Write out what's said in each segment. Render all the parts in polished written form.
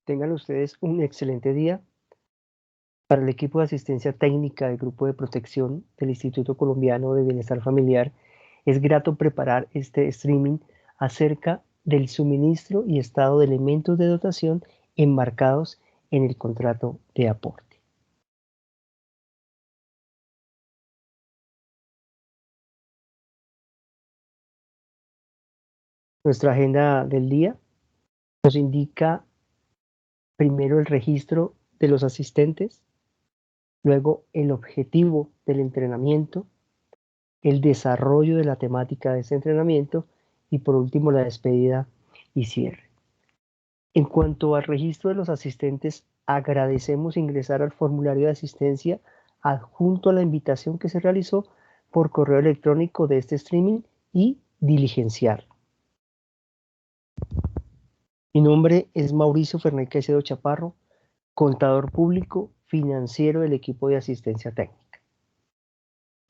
Tengan ustedes un excelente día. Para el equipo de asistencia técnica del Grupo de Protección del Instituto Colombiano de Bienestar Familiar, es grato preparar este streaming acerca del suministro y estado de elementos de dotación enmarcados en el contrato de aporte. Nuestra agenda del día nos indica primero el registro de los asistentes, luego el objetivo del entrenamiento, el desarrollo de la temática de ese entrenamiento y por último la despedida y cierre. En cuanto al registro de los asistentes, agradecemos ingresar al formulario de asistencia adjunto a la invitación que se realizó por correo electrónico de este streaming y diligenciarlo. Mi nombre es Mauricio Fernández Caicedo Chaparro, contador público financiero del equipo de asistencia técnica.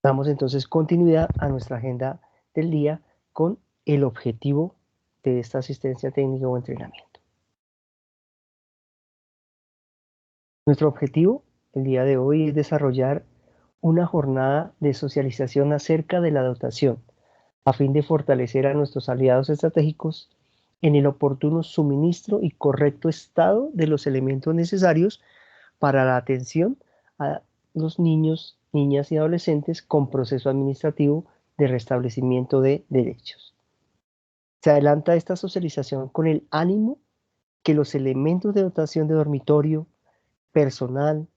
Damos entonces continuidad a nuestra agenda del día con el objetivo de esta asistencia técnica o entrenamiento. Nuestro objetivo el día de hoy es desarrollar una jornada de socialización acerca de la dotación, a fin de fortalecer a nuestros aliados estratégicos en el oportuno suministro y correcto estado de los elementos necesarios para la atención a los niños, niñas y adolescentes con proceso administrativo de restablecimiento de derechos. Se adelanta esta socialización con el ánimo que los elementos de dotación de dormitorio, personal,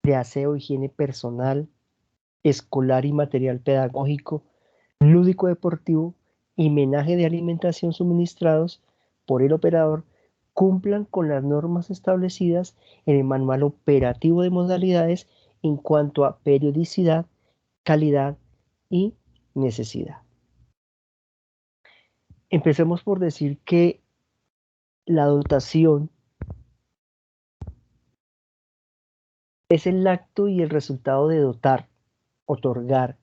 de aseo, higiene personal, escolar y material pedagógico, lúdico deportivo y menaje de alimentación suministrados por el operador cumplan con las normas establecidas en el manual operativo de modalidades en cuanto a periodicidad, calidad y necesidad. Empecemos por decir que la dotación es el acto y el resultado de dotar, otorgar,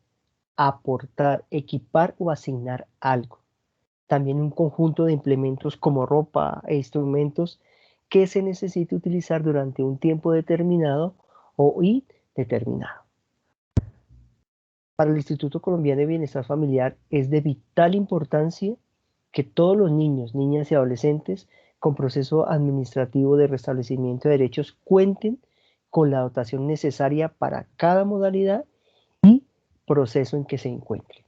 aportar, equipar o asignar algo. También un conjunto de implementos como ropa e instrumentos que se necesita utilizar durante un tiempo determinado o indeterminado. Para el Instituto Colombiano de Bienestar Familiar es de vital importancia que todos los niños, niñas y adolescentes con proceso administrativo de restablecimiento de derechos cuenten con la dotación necesaria para cada modalidad y proceso en que se encuentren.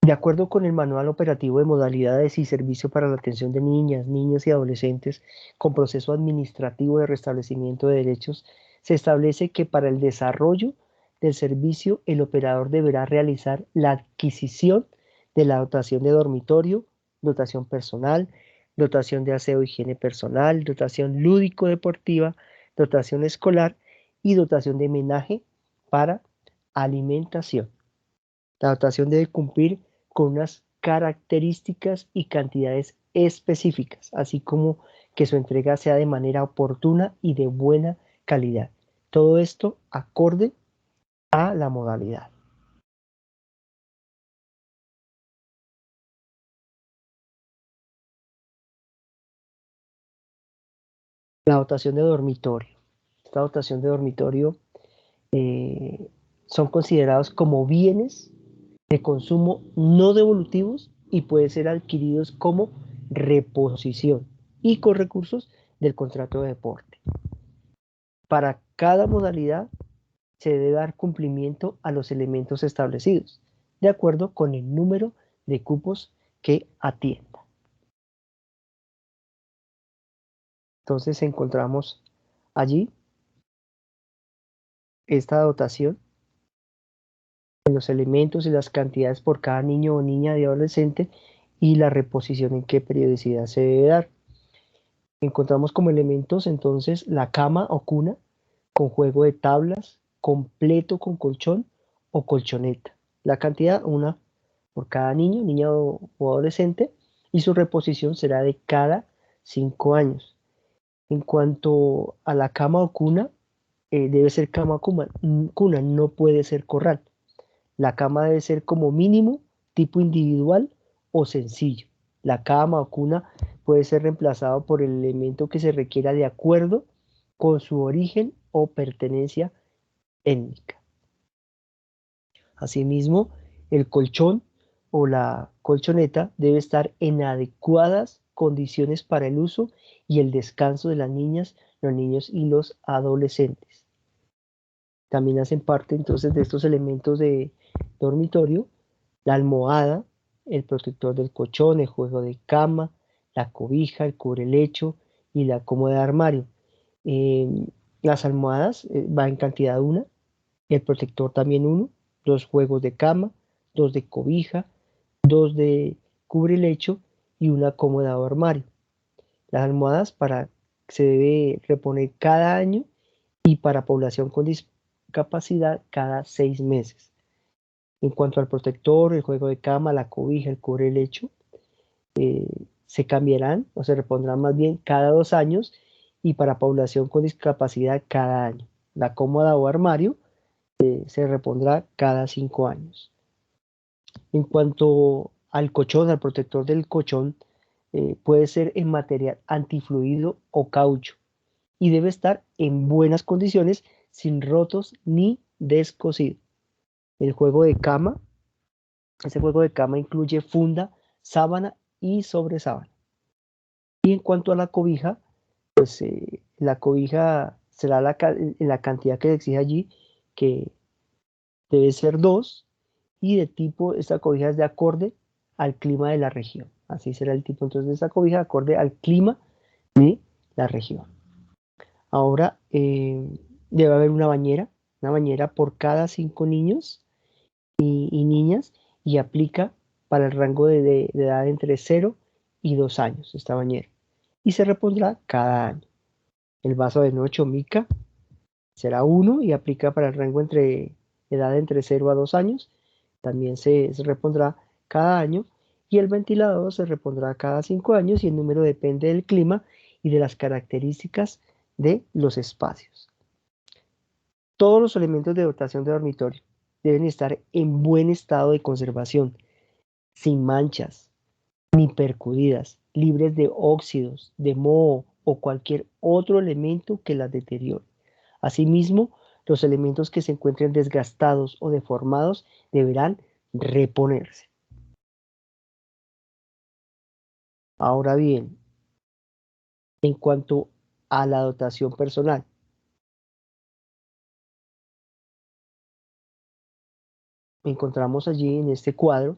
De acuerdo con el Manual Operativo de Modalidades y Servicio para la Atención de Niñas, Niños y Adolescentes con proceso administrativo de restablecimiento de derechos, se establece que para el desarrollo del servicio el operador deberá realizar la adquisición de la dotación de dormitorio, dotación personal, dotación de aseo e higiene personal, dotación lúdico-deportiva, dotación escolar y dotación de menaje para alimentación. La dotación debe cumplir con unas características y cantidades específicas, así como que su entrega sea de manera oportuna y de buena calidad. Todo esto acorde a la modalidad. La dotación de dormitorio. Esta dotación de dormitorio son considerados como bienes de consumo no devolutivos y pueden ser adquiridos como reposición y con recursos del contrato de deporte. Para cada modalidad se debe dar cumplimiento a los elementos establecidos, de acuerdo con el número de cupos que atienda. Entonces encontramos allí esta dotación en los elementos y las cantidades por cada niño o niña de adolescente y la reposición en qué periodicidad se debe dar. Encontramos como elementos entonces la cama o cuna con juego de tablas, completo con colchón o colchoneta. La cantidad, una por cada niño, niña o adolescente, y su reposición será de cada 5 años. En cuanto a la cama o cuna, debe ser cama o cuna, no puede ser corral. La cama debe ser como mínimo tipo individual o sencillo. La cama o cuna puede ser reemplazado por el elemento que se requiera de acuerdo con su origen o pertenencia étnica. Asimismo, el colchón o la colchoneta debe estar en adecuadas condiciones para el uso y el descanso de las niñas, los niños y los adolescentes. También hacen parte entonces de estos elementos de dormitorio la almohada, el protector del colchón, el juego de cama, la cobija, el cubrelecho y la cómoda de armario. Eh, las almohadas va en cantidad una, el protector también uno, dos juegos de cama, dos de cobija, dos de cubrelecho y una cómoda o armario. Las almohadas se debe reponer cada año y para población con discapacidad cada 6 meses. En cuanto al protector, el juego de cama, la cobija, el cubrelecho, eh, se cambiarán o se repondrán más bien cada 2 años y para población con discapacidad cada año. La cómoda o armario se repondrá cada 5 años. En cuanto al colchón, al protector del colchón, puede ser en material antifluido o caucho y debe estar en buenas condiciones, sin rotos ni descosido. El juego de cama, ese juego de cama incluye funda, sábana y sobresábana. Y en cuanto a la cobija, pues la cobija será la cantidad que se exige allí, que debe ser dos, y de tipo, esta cobija es de acorde al clima de la región. Así será el tipo entonces de esta cobija, acorde al clima de la región. Ahora debe haber una bañera por cada 5 niños y niñas, y aplica para el rango de edad entre 0 y 2 años esta bañera. Y se repondrá cada año. El vaso de noche o mica será uno y aplica para el rango entre edad entre 0 a 2 años. También se repondrá cada año. Y el ventilador se repondrá cada 5 años y el número depende del clima y de las características de los espacios. Todos los elementos de dotación de dormitorio deben estar en buen estado de conservación, sin manchas, ni percudidas, libres de óxidos, de moho o cualquier otro elemento que las deteriore. Asimismo, los elementos que se encuentren desgastados o deformados deberán reponerse. Ahora bien, en cuanto a la dotación personal, encontramos allí en este cuadro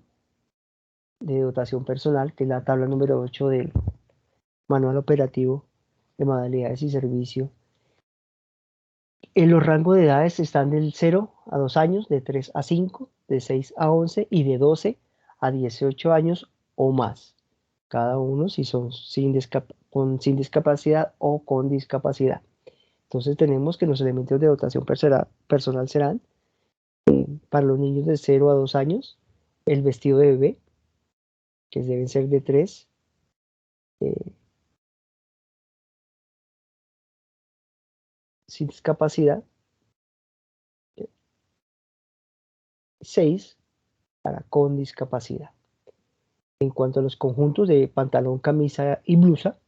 de dotación personal, que es la tabla número 8 del Manual Operativo de Modalidades y Servicio. En los rangos de edades están del 0 a 2 años, de 3 a 5, de 6 a 11 y de 12 a 18 años o más. Cada uno si son sin discapacidad o con discapacidad. Entonces tenemos que los elementos de dotación personal serán para los niños de 0 a 2 años, el vestido de bebé, que deben ser de 3, sin discapacidad, 6 para con discapacidad. En cuanto a los conjuntos de pantalón, camisa y blusa,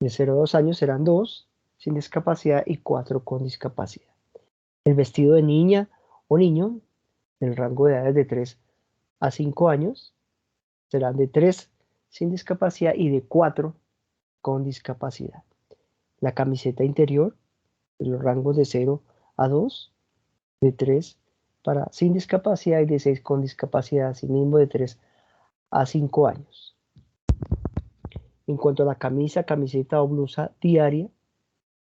de 0 a 2 años serán 2 sin discapacidad y 4 con discapacidad. El vestido de niña o niño, del rango de edades de 3 a 5 años, serán de 3 sin discapacidad y de 4 con discapacidad. La camiseta interior, de los rangos de 0 a 2, de 3 para sin discapacidad y de 6 con discapacidad, asimismo de 3 a 5 años. En cuanto a la camisa, camiseta o blusa diaria,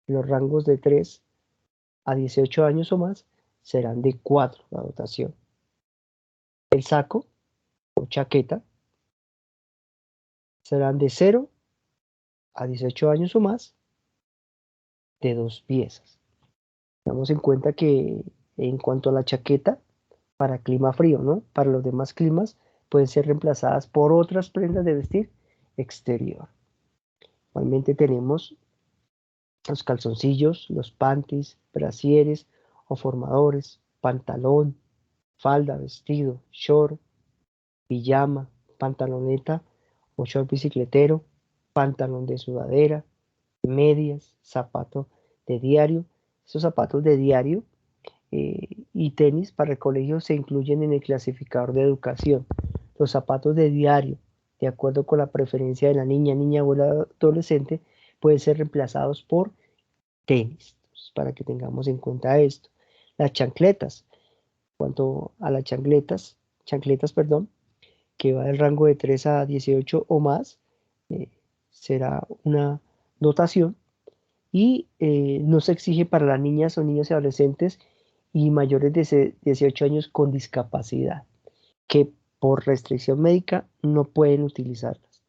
los rangos de 3 a 18 años o más serán de 4 la dotación. El saco o chaqueta serán de 0 a 18 años o más, de 2 piezas. Tengamos en cuenta que en cuanto a la chaqueta, para clima frío, ¿no? Para los demás climas pueden ser reemplazadas por otras prendas de vestir exterior. Igualmente tenemos los calzoncillos, los panties, brasieres o formadores, pantalón, falda, vestido, short, pijama, pantaloneta o short bicicletero, pantalón de sudadera, medias, zapato de diario. Estos zapatos de diario y tenis para el colegio se incluyen en el clasificador de educación. Los zapatos de diario, de acuerdo con la preferencia de la niña o el adolescente, pueden ser reemplazados por tenis. Entonces, para que tengamos en cuenta esto. Las chancletas. Cuanto a las chancletas, perdón, que va del rango de 3 a 18 o más, eh, será una dotación y no se exige para las niñas o niños y adolescentes y mayores de 18 años con discapacidad, que por restricción médica no pueden utilizarlas.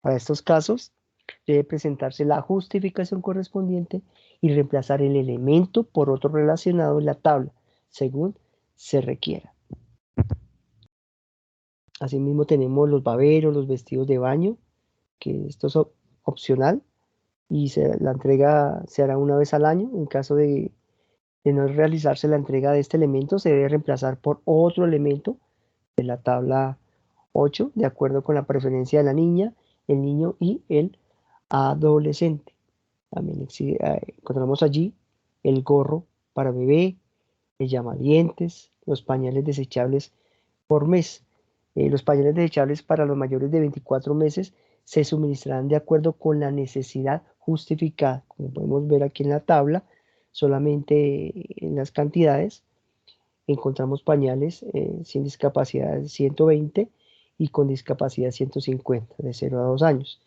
Para estos casos, debe presentarse la justificación correspondiente y reemplazar el elemento por otro relacionado en la tabla, según se requiera. Asimismo tenemos los baberos, los vestidos de baño, que esto es opcional y la entrega se hará una vez al año. En caso de no realizarse la entrega de este elemento, se debe reemplazar por otro elemento de la tabla 8, de acuerdo con la preferencia de la niña, el niño y el adolescente. También encontramos allí el gorro para bebé, el llamadientes, los pañales desechables por mes. Los pañales desechables para los mayores de 24 meses se suministrarán de acuerdo con la necesidad justificada. Como podemos ver aquí en la tabla, solamente en las cantidades encontramos pañales sin discapacidad 120 y con discapacidad 150, de 0 a 2 años.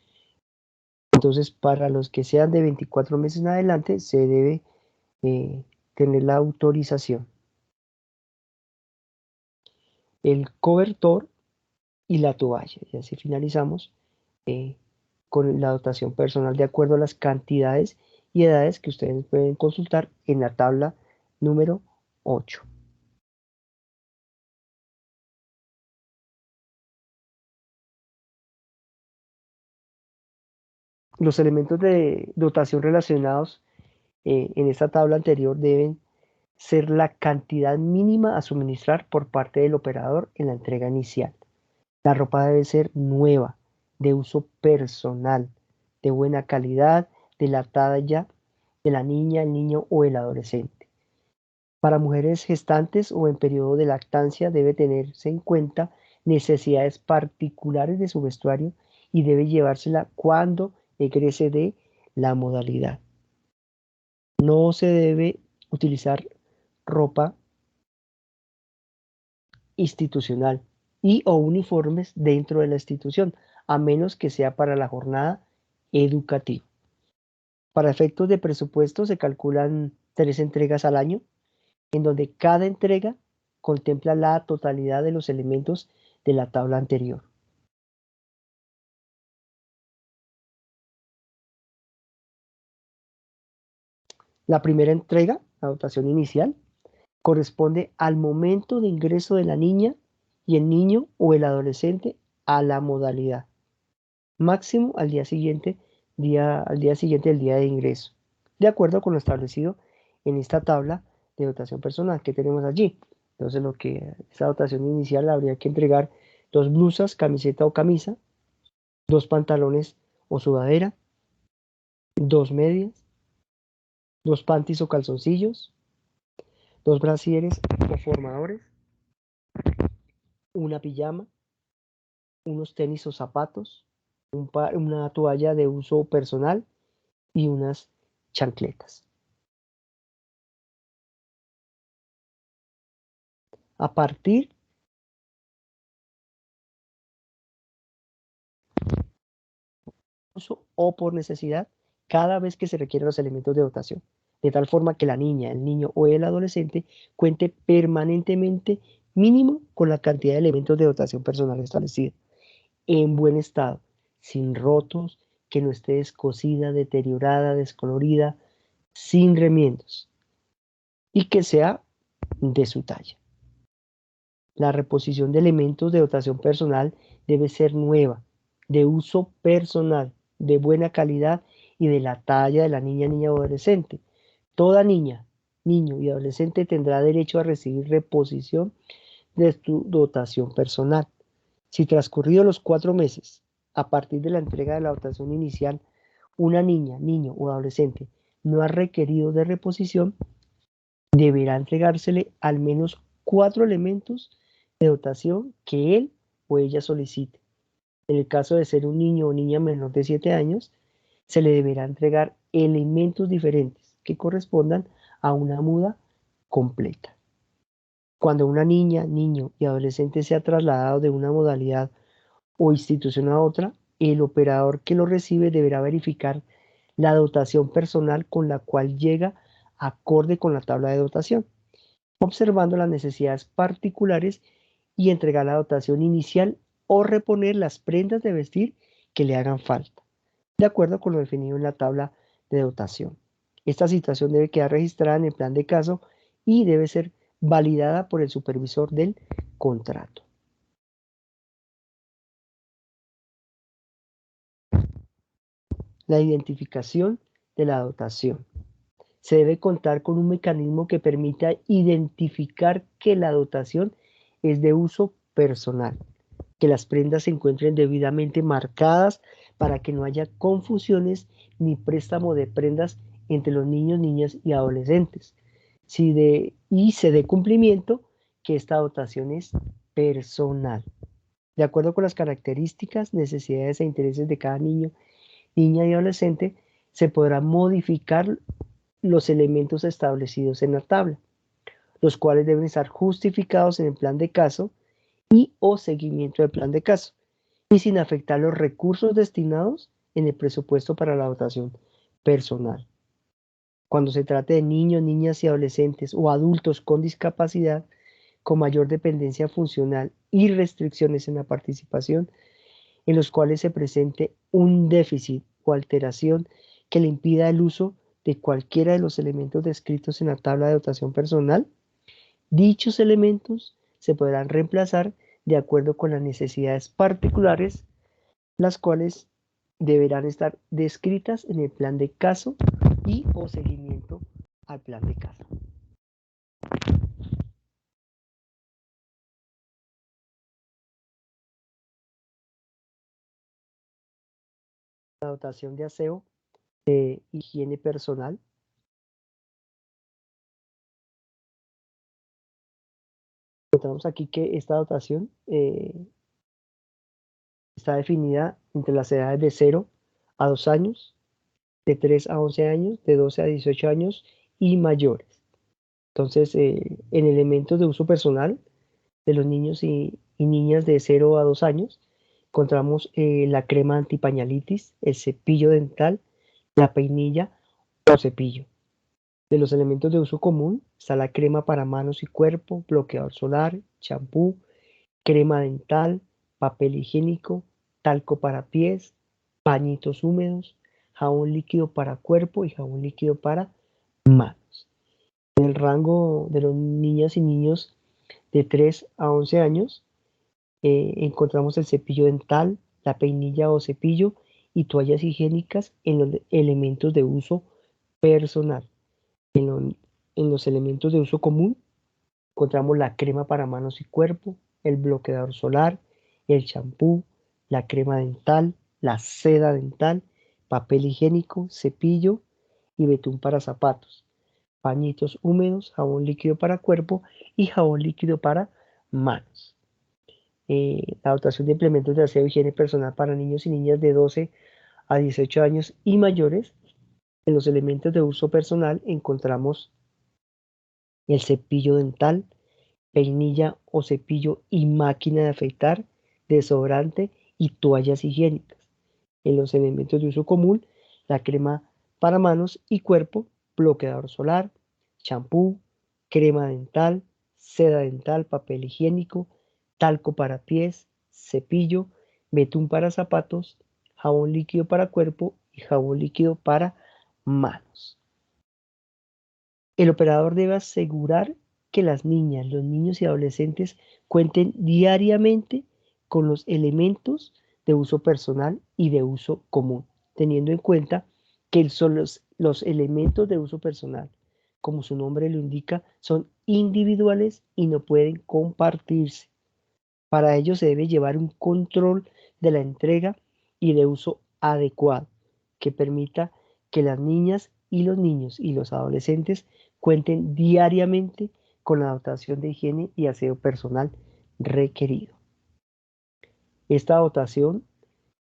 Entonces, para los que sean de 24 meses en adelante, se debe tener la autorización. El cobertor y la toalla. Y así finalizamos con la dotación personal de acuerdo a las cantidades y edades que ustedes pueden consultar en la tabla número 8. Los elementos de dotación relacionados en esta tabla anterior deben ser la cantidad mínima a suministrar por parte del operador en la entrega inicial. La ropa debe ser nueva, de uso personal, de buena calidad, de la talla de la niña, el niño o el adolescente. Para mujeres gestantes o en periodo de lactancia debe tenerse en cuenta necesidades particulares de su vestuario y debe llevársela cuando egrese de la modalidad. No se debe utilizar ropa institucional y o uniformes dentro de la institución, a menos que sea para la jornada educativa. Para efectos de presupuesto se calculan 3 entregas al año, en donde cada entrega contempla la totalidad de los elementos de la tabla anterior. La primera entrega, la dotación inicial, corresponde al momento de ingreso de la niña y el niño o el adolescente a la modalidad. Máximo al día siguiente del día de ingreso, de acuerdo con lo establecido en esta tabla de dotación personal que tenemos allí. Entonces, esta dotación inicial habría que entregar 2 blusas, camiseta o camisa, 2 pantalones o sudadera, 2 medias, 2 panties o calzoncillos, 2 brasieres o formadores, una pijama, unos tenis o zapatos, una toalla de uso personal y unas chancletas. A partir uso o por necesidad cada vez que se requieren los elementos de dotación, de tal forma que la niña, el niño o el adolescente cuente permanentemente mínimo con la cantidad de elementos de dotación personal establecida, en buen estado, sin rotos, que no esté descosida, deteriorada, descolorida, sin remiendos y que sea de su talla. La reposición de elementos de dotación personal debe ser nueva, de uso personal, de buena calidad y de la talla de la niña, niña o adolescente. Toda niña, niño y adolescente tendrá derecho a recibir reposición de su dotación personal. Si transcurridos los 4 meses, a partir de la entrega de la dotación inicial, una niña, niño o adolescente no ha requerido de reposición, deberá entregársele al menos 4 elementos de dotación que él o ella solicite. En el caso de ser un niño o niña menor de 7 años, se le deberá entregar elementos diferentes que correspondan a una muda completa. Cuando una niña, niño y adolescente se ha trasladado de una modalidad o institución a otra, el operador que lo recibe deberá verificar la dotación personal con la cual llega acorde con la tabla de dotación, observando las necesidades particulares y entregar la dotación inicial o reponer las prendas de vestir que le hagan falta, de acuerdo con lo definido en la tabla de dotación. Esta situación debe quedar registrada en el plan de caso y debe ser validada por el supervisor del contrato. La identificación de la dotación. Se debe contar con un mecanismo que permita identificar que la dotación es de uso personal, que las prendas se encuentren debidamente marcadas para que no haya confusiones ni préstamo de prendas entre los niños, niñas y adolescentes. Y se dé cumplimiento que esta dotación es personal, de acuerdo con las características, necesidades e intereses de cada niño, niña y adolescente, se podrán modificar los elementos establecidos en la tabla, los cuales deben estar justificados en el plan de caso y o seguimiento del plan de caso, y sin afectar los recursos destinados en el presupuesto para la dotación personal. Cuando se trate de niños, niñas y adolescentes o adultos con discapacidad, con mayor dependencia funcional y restricciones en la participación, en los cuales se presente un déficit o alteración que le impida el uso de cualquiera de los elementos descritos en la tabla de dotación personal, dichos elementos se podrán reemplazar de acuerdo con las necesidades particulares, las cuales deberán estar descritas en el plan de caso y o seguimiento al plan de caso. La dotación de aseo, higiene personal. Encontramos aquí que esta dotación está definida entre las edades de 0 a 2 años, de 3 a 11 años, de 12 a 18 años y mayores. Entonces, en elementos de uso personal de los niños y niñas de 0 a 2 años, encontramos la crema antipañalitis, el cepillo dental, la peinilla o cepillo. De los elementos de uso común está la crema para manos y cuerpo, bloqueador solar, champú, crema dental, papel higiénico, talco para pies, pañitos húmedos, jabón líquido para cuerpo y jabón líquido para manos. En el rango de los niñas y niños de 3 a 11 años, encontramos el cepillo dental, la peinilla o cepillo y toallas higiénicas en los elementos de uso personal. En, lo, en los elementos de uso común encontramos la crema para manos y cuerpo, el bloqueador solar, el champú, la crema dental, la seda dental, papel higiénico, cepillo y betún para zapatos, pañitos húmedos, jabón líquido para cuerpo y jabón líquido para manos. La dotación de implementos de aseo y higiene personal para niños y niñas de 12 a 18 años y mayores. En los elementos de uso personal encontramos el cepillo dental, peinilla o cepillo y máquina de afeitar, desodorante y toallas higiénicas. En los elementos de uso común, la crema para manos y cuerpo, bloqueador solar, champú, crema dental, seda dental, papel higiénico, talco para pies, cepillo, betún para zapatos, jabón líquido para cuerpo y jabón líquido para manos. El operador debe asegurar que las niñas, los niños y adolescentes cuenten diariamente con los elementos de uso personal y de uso común, teniendo en cuenta que son los elementos de uso personal, como su nombre lo indica, son individuales y no pueden compartirse. Para ello se debe llevar un control de la entrega y de uso adecuado que permita que las niñas y los niños y los adolescentes cuenten diariamente con la dotación de higiene y aseo personal requerido. Esta dotación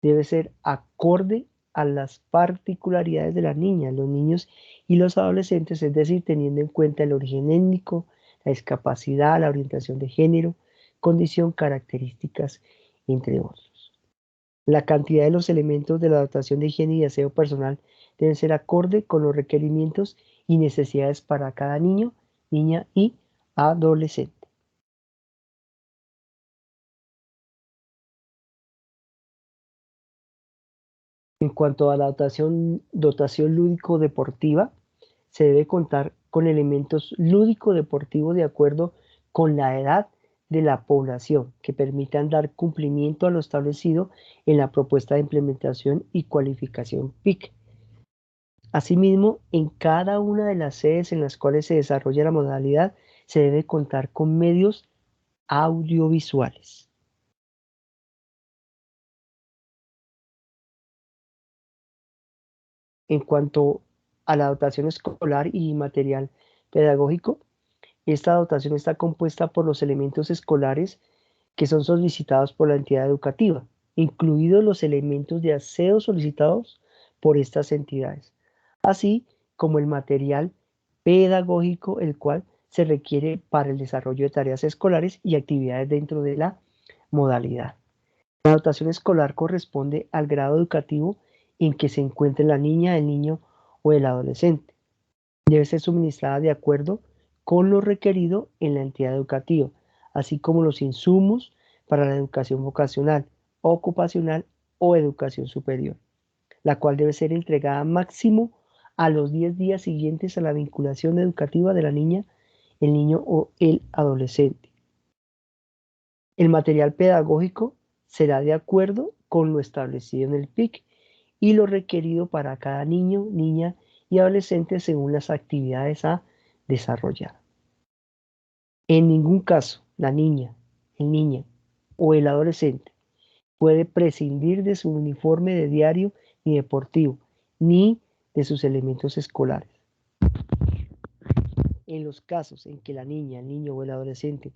debe ser acorde a las particularidades de la niña, los niños y los adolescentes, es decir, teniendo en cuenta el origen étnico, la discapacidad, la orientación de género, condición, características, entre otros. La cantidad de los elementos de la dotación de higiene y aseo personal deben ser acorde con los requerimientos y necesidades para cada niño, niña y adolescente. En cuanto a la dotación lúdico-deportiva, se debe contar con elementos lúdico-deportivos de acuerdo con la edad de la población que permitan dar cumplimiento a lo establecido en la propuesta de implementación y cualificación PIC. Asimismo, en cada una de las sedes en las cuales se desarrolla la modalidad, se debe contar con medios audiovisuales. En cuanto a la dotación escolar y material pedagógico, esta dotación está compuesta por los elementos escolares que son solicitados por la entidad educativa, incluidos los elementos de aseo solicitados por estas entidades, así como el material pedagógico, el cual se requiere para el desarrollo de tareas escolares y actividades dentro de la modalidad. La dotación escolar corresponde al grado educativo en que se encuentre la niña, el niño o el adolescente. Debe ser suministrada de acuerdo con lo requerido en la entidad educativa, así como los insumos para la educación vocacional, ocupacional o educación superior, la cual debe ser entregada máximo a los 10 días siguientes a la vinculación educativa de la niña, el niño o el adolescente. El material pedagógico será de acuerdo con lo establecido en el PIC y lo requerido para cada niño, niña y adolescente según las actividades a desarrollar. En ningún caso la niña, el niño o el adolescente puede prescindir de su uniforme de diario ni deportivo, ni de sus elementos escolares. En los casos en que la niña, el niño o el adolescente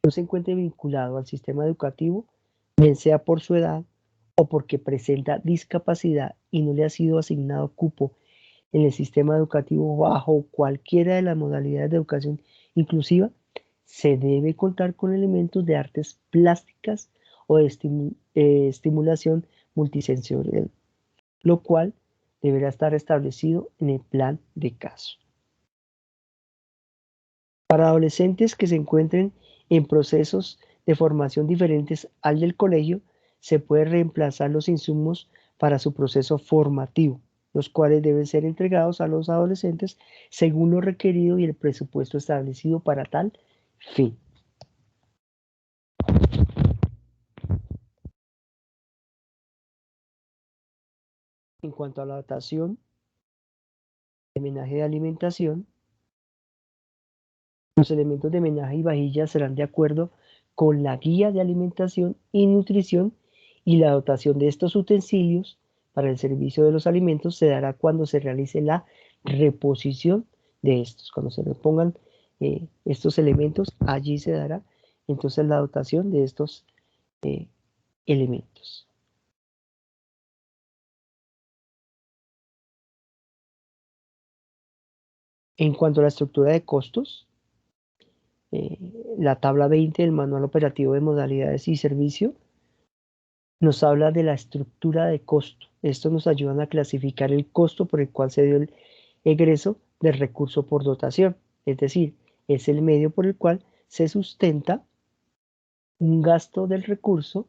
no se encuentre vinculado al sistema educativo, bien sea por su edad o porque presenta discapacidad y no le ha sido asignado cupo en el sistema educativo bajo cualquiera de las modalidades de educación inclusiva, se debe contar con elementos de artes plásticas o de estimulación multisensorial, lo cual deberá estar establecido en el plan de caso. Para adolescentes que se encuentren en procesos de formación diferentes al del colegio, se puede reemplazar los insumos para su proceso formativo, los cuales deben ser entregados a los adolescentes según lo requerido y el presupuesto establecido para tal fin. En cuanto a la dotación de menaje de alimentación, los elementos de menaje y vajilla serán de acuerdo con la guía de alimentación y nutrición, y la dotación de estos utensilios para el servicio de los alimentos se dará cuando se realice la reposición de estos. Cuando se repongan estos elementos, allí se dará entonces la dotación de estos eh, elementos. En cuanto a la estructura de costos, eh, la tabla 20 del Manual Operativo de Modalidades y Servicio nos habla de la estructura de costo. Esto nos ayuda a clasificar el costo por el cual se dio el egreso del recurso por dotación. Es decir, es el medio por el cual se sustenta un gasto del recurso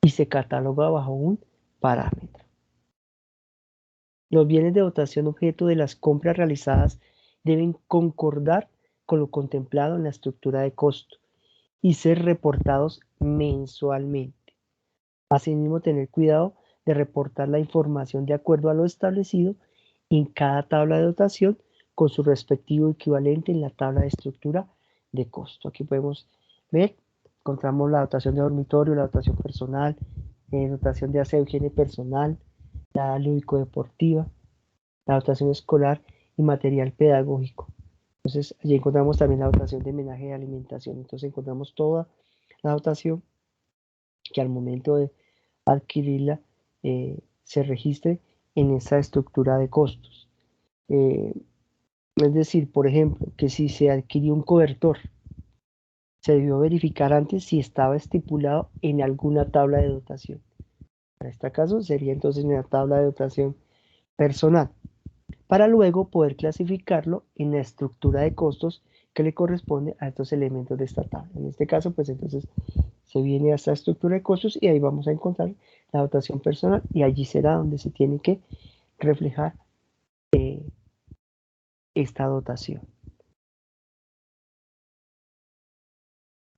y se cataloga bajo un parámetro. Los bienes de dotación objeto de las compras realizadas deben concordar con lo contemplado en la estructura de costo y ser reportados mensualmente. Asimismo, tener cuidado de reportar la información de acuerdo a lo establecido en cada tabla de dotación con su respectivo equivalente en la tabla de estructura de costo. Aquí podemos ver encontramos la dotación de dormitorio, la dotación personal, dotación de aseo, higiene personal, la lúdico-deportiva, la dotación escolar y material pedagógico. Entonces, allí encontramos también la dotación de menaje de alimentación. Entonces, encontramos toda la dotación que al momento de adquirirla se registre en esa estructura de costos. Es decir, por ejemplo, que si se adquirió un cobertor, se debió verificar antes si estaba estipulado en alguna tabla de dotación. Para este caso sería entonces en la tabla de dotación personal, para luego poder clasificarlo en la estructura de costos que le corresponde a estos elementos de esta tabla. En este caso, pues entonces se viene a esta estructura de costos y ahí vamos a encontrar la dotación personal y allí será donde se tiene que reflejar esta dotación.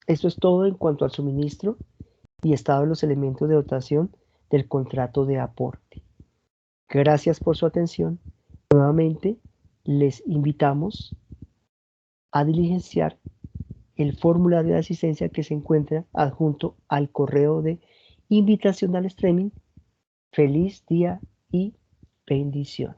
Esto es todo en cuanto al suministro y estado de los elementos de dotación del contrato de aporte. Gracias por su atención. Nuevamente les invitamos a diligenciar el formulario de asistencia que se encuentra adjunto al correo de invitación al streaming. Feliz día y bendiciones.